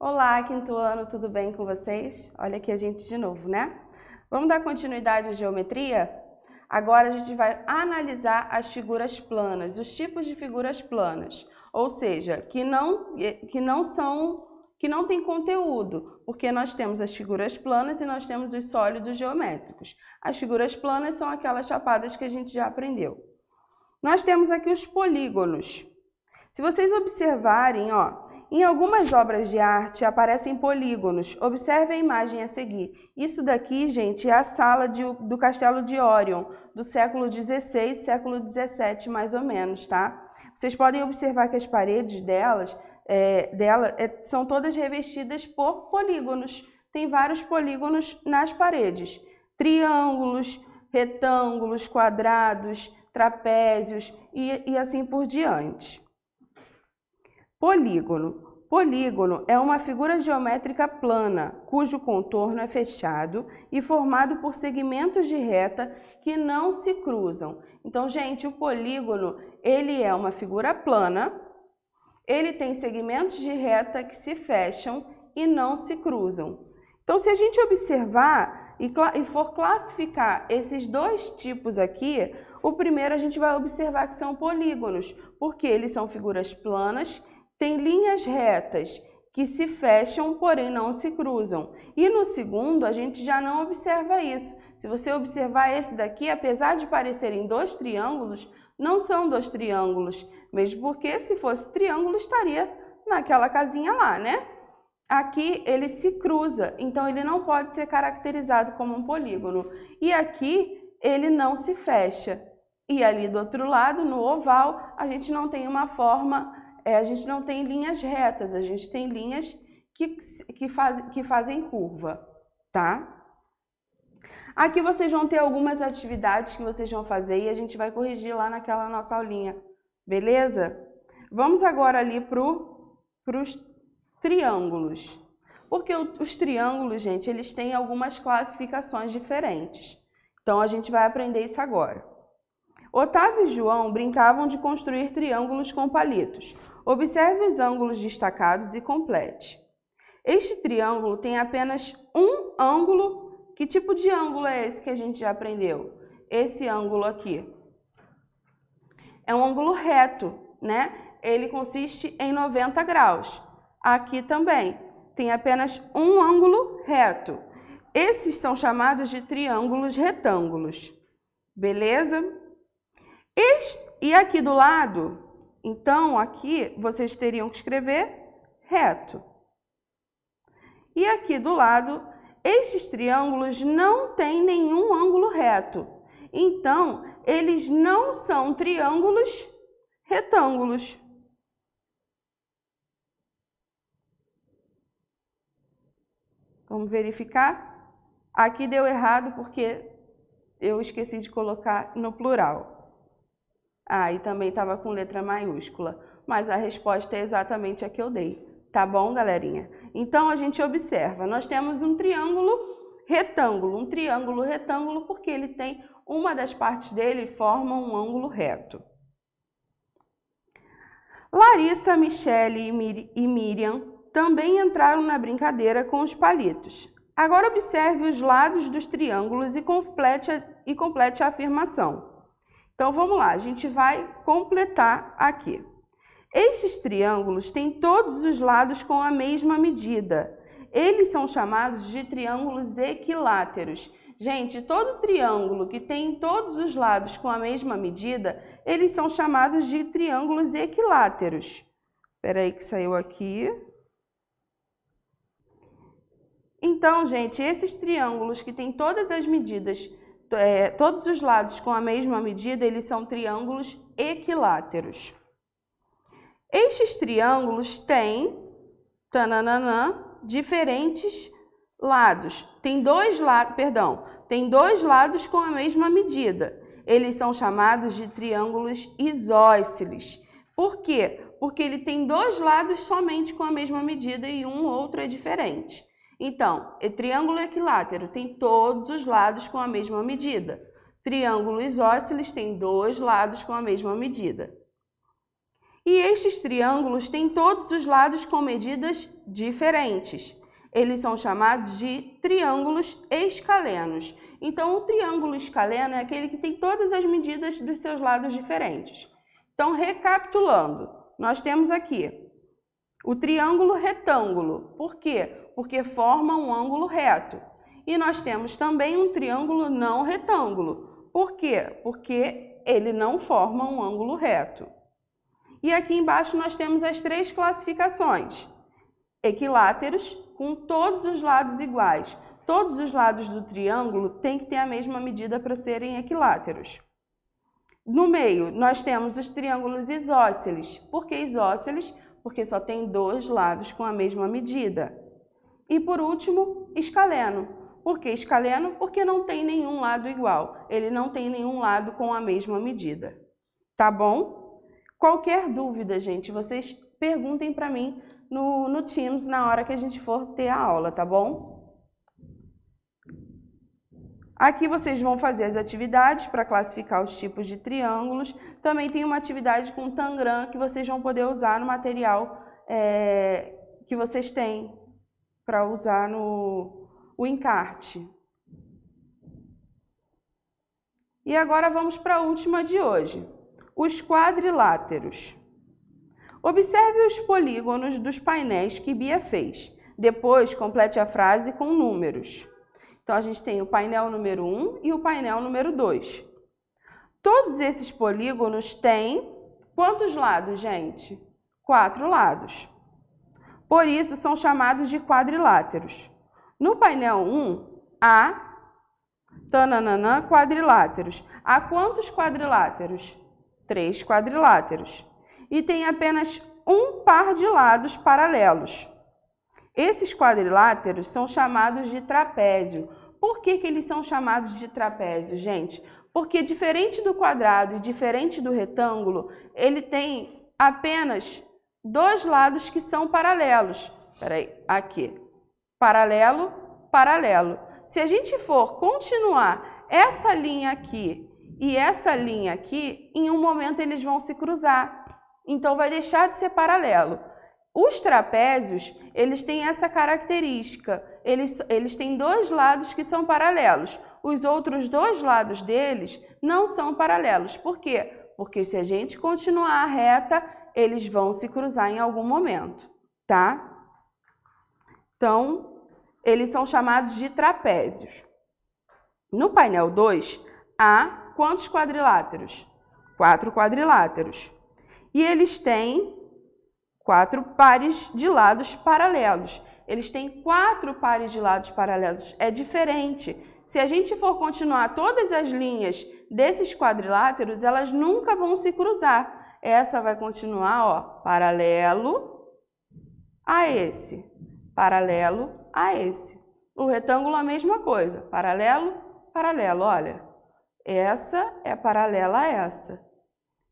Olá, quinto ano, tudo bem com vocês? Olha aqui a gente de novo, né? Vamos dar continuidade à geometria? Agora a gente vai analisar as figuras planas, os tipos de figuras planas, ou seja, que não têm conteúdo, porque nós temos as figuras planas e nós temos os sólidos geométricos. As figuras planas são aquelas chapadas que a gente já aprendeu. Nós temos aqui os polígonos. Se vocês observarem, em algumas obras de arte aparecem polígonos. Observe a imagem a seguir. Isso daqui, gente, é a sala do Castelo de Orion, do século XVI, século XVII, mais ou menos, tá? Vocês podem observar que as paredes dela são todas revestidas por polígonos. Tem vários polígonos nas paredes. Triângulos, retângulos, quadrados, trapézios e assim por diante. Polígono. Polígono é uma figura geométrica plana, cujo contorno é fechado e formado por segmentos de reta que não se cruzam. Então, gente, o polígono, ele é uma figura plana, ele tem segmentos de reta que se fecham e não se cruzam. Então, se a gente observar e for classificar esses dois tipos aqui, o primeiro a gente vai observar que são polígonos, porque eles são figuras planas, tem linhas retas que se fecham, porém não se cruzam. E no segundo, a gente já não observa isso. Se você observar esse daqui, apesar de parecerem dois triângulos, não são dois triângulos, mesmo porque se fosse triângulo estaria naquela casinha lá, né? Aqui ele se cruza, então ele não pode ser caracterizado como um polígono. E aqui ele não se fecha. E ali do outro lado, no oval, a gente não tem uma forma... a gente não tem linhas retas, a gente tem linhas que fazem curva, tá? Aqui vocês vão ter algumas atividades que vocês vão fazer e a gente vai corrigir lá naquela nossa aulinha, beleza? Vamos agora ali para os triângulos. Porque os triângulos, gente, eles têm algumas classificações diferentes. Então, a gente vai aprender isso agora. Otávio e João brincavam de construir triângulos com palitos. Observe os ângulos destacados e complete. Este triângulo tem apenas um ângulo. Que tipo de ângulo é esse que a gente já aprendeu? Esse ângulo aqui. É um ângulo reto, né? Ele consiste em 90 graus. Aqui também tem apenas um ângulo reto. Esses são chamados de triângulos retângulos. Beleza? E aqui do lado, então aqui vocês teriam que escrever reto. E aqui do lado, estes triângulos não têm nenhum ângulo reto. Então, eles não são triângulos retângulos. Vamos verificar? Aqui deu errado porque eu esqueci de colocar no plural. E também estava com letra maiúscula, mas a resposta é exatamente a que eu dei. Tá bom, galerinha? Então, a gente observa, nós temos um triângulo retângulo porque ele tem, uma das partes dele forma um ângulo reto. Larissa, Michele e Miriam também entraram na brincadeira com os palitos. Agora observe os lados dos triângulos e complete a afirmação. Então, vamos lá, a gente vai completar aqui. Estes triângulos têm todos os lados com a mesma medida. Eles são chamados de triângulos equiláteros. Gente, todo triângulo que tem todos os lados com a mesma medida, eles são chamados de triângulos equiláteros. Espera aí que saiu aqui. Então, gente, esses triângulos que têm todas as medidas, todos os lados com a mesma medida, eles são triângulos equiláteros. Estes triângulos têm diferentes lados. Tem dois lados com a mesma medida. Eles são chamados de triângulos isósceles. Por quê? Porque ele tem dois lados somente com a mesma medida e um outro é diferente. Então, triângulo equilátero tem todos os lados com a mesma medida. Triângulo isósceles tem dois lados com a mesma medida. E estes triângulos têm todos os lados com medidas diferentes. Eles são chamados de triângulos escalenos. Então, o triângulo escaleno é aquele que tem todas as medidas dos seus lados diferentes. Então, recapitulando, nós temos aqui o triângulo retângulo. Por quê? Porque forma um ângulo reto. E nós temos também um triângulo não retângulo. Por quê? Porque ele não forma um ângulo reto. E aqui embaixo nós temos as três classificações. Equiláteros, com todos os lados iguais. Todos os lados do triângulo têm que ter a mesma medida para serem equiláteros. No meio, nós temos os triângulos isósceles. Por que isósceles? Porque só tem dois lados com a mesma medida. E por último, escaleno. Por que escaleno? Porque não tem nenhum lado igual. Ele não tem nenhum lado com a mesma medida. Tá bom? Qualquer dúvida, gente, vocês perguntem para mim no Teams na hora que a gente for ter a aula, tá bom? Aqui vocês vão fazer as atividades para classificar os tipos de triângulos. Também tem uma atividade com Tangram que vocês vão poder usar no material que vocês têm para usar o encarte. E agora vamos para a última de hoje, os quadriláteros. Observe os polígonos dos painéis que Bia fez. Depois, complete a frase com números. Então, a gente tem o painel número 1 e o painel número 2. Todos esses polígonos têm quantos lados, gente? 4 lados. Por isso, são chamados de quadriláteros. No painel 1, há quadriláteros. Há quantos quadriláteros? 3 quadriláteros. E tem apenas um par de lados paralelos. Esses quadriláteros são chamados de trapézio. Por que eles são chamados de trapézio, gente? Porque diferente do quadrado e diferente do retângulo, ele tem apenas dois lados que são paralelos. Peraí, aqui. Paralelo, paralelo. Se a gente for continuar essa linha aqui e essa linha aqui, em um momento eles vão se cruzar. Então, vai deixar de ser paralelo. Os trapézios, eles têm essa característica. Eles têm dois lados que são paralelos. Os outros dois lados deles não são paralelos. Por quê? Porque se a gente continuar a reta, eles vão se cruzar em algum momento, tá? Então, eles são chamados de trapézios. No painel 2, há quantos quadriláteros? 4 quadriláteros. E eles têm 4 pares de lados paralelos. Eles têm 4 pares de lados paralelos. É diferente. Se a gente for continuar todas as linhas desses quadriláteros, elas nunca vão se cruzar. Essa vai continuar, ó, paralelo a esse. Paralelo a esse. O retângulo a mesma coisa. Paralelo, paralelo. Olha, essa é paralela a essa.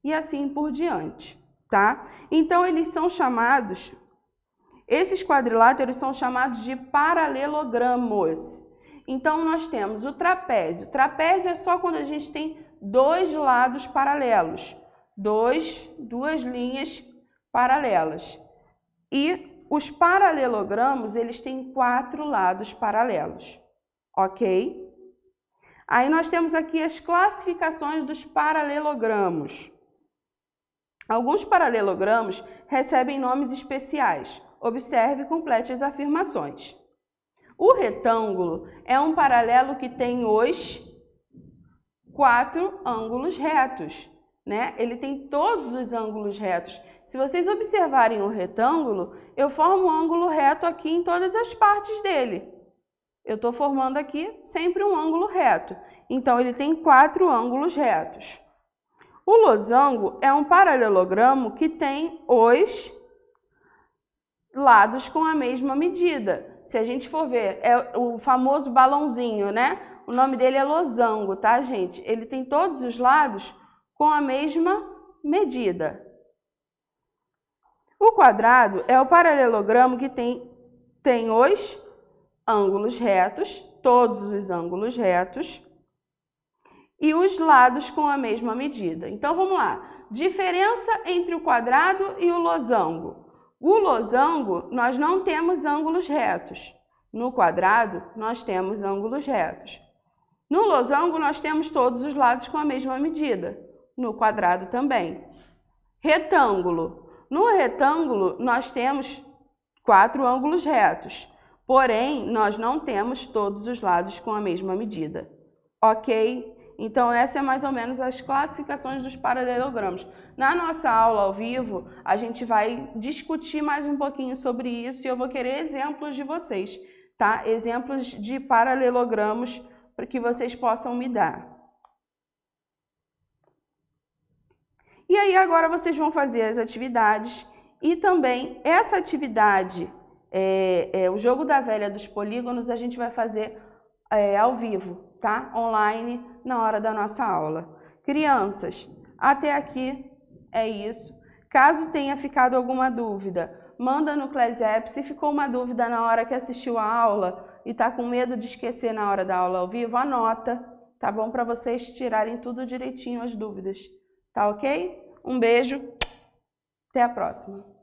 E assim por diante, tá? Então, eles são chamados, esses quadriláteros são chamados de paralelogramos. Então, nós temos o trapézio. Trapézio é só quando a gente tem dois lados paralelos, duas linhas paralelas. E os paralelogramos, eles têm 4 lados paralelos, ok? Aí nós temos aqui as classificações dos paralelogramos. Alguns paralelogramos recebem nomes especiais. Observe e complete as afirmações. O retângulo é um paralelo que tem os 4 ângulos retos, né? Ele tem todos os ângulos retos. Se vocês observarem o retângulo, eu formo um ângulo reto aqui em todas as partes dele. Eu estou formando aqui sempre um ângulo reto. Então, ele tem 4 ângulos retos. O losango é um paralelogramo que tem os lados com a mesma medida. Se a gente for ver, é o famoso balãozinho, né? O nome dele é losango, tá, gente? Ele tem todos os lados com a mesma medida. O quadrado é o paralelogramo que tem os ângulos retos, todos os ângulos retos, e os lados com a mesma medida. Então, vamos lá. Diferença entre o quadrado e o losango. O losango, nós não temos ângulos retos. No quadrado, nós temos ângulos retos. No losango, nós temos todos os lados com a mesma medida. No quadrado também. Retângulo. No retângulo, nós temos 4 ângulos retos. Porém, nós não temos todos os lados com a mesma medida. Ok? Então, essa é mais ou menos as classificações dos paralelogramas. Na nossa aula ao vivo, a gente vai discutir mais um pouquinho sobre isso e eu vou querer exemplos de vocês, tá? Exemplos de paralelogramos para que vocês possam me dar. E aí, agora vocês vão fazer as atividades e também essa atividade, o jogo da velha dos polígonos, a gente vai fazer ao vivo, tá? Online, na hora da nossa aula. Crianças, até aqui é isso. Caso tenha ficado alguma dúvida, manda no ClassApp. Se ficou uma dúvida na hora que assistiu a aula e está com medo de esquecer na hora da aula ao vivo, anota, tá bom? Para vocês tirarem tudo direitinho as dúvidas, tá ok? Um beijo, até a próxima.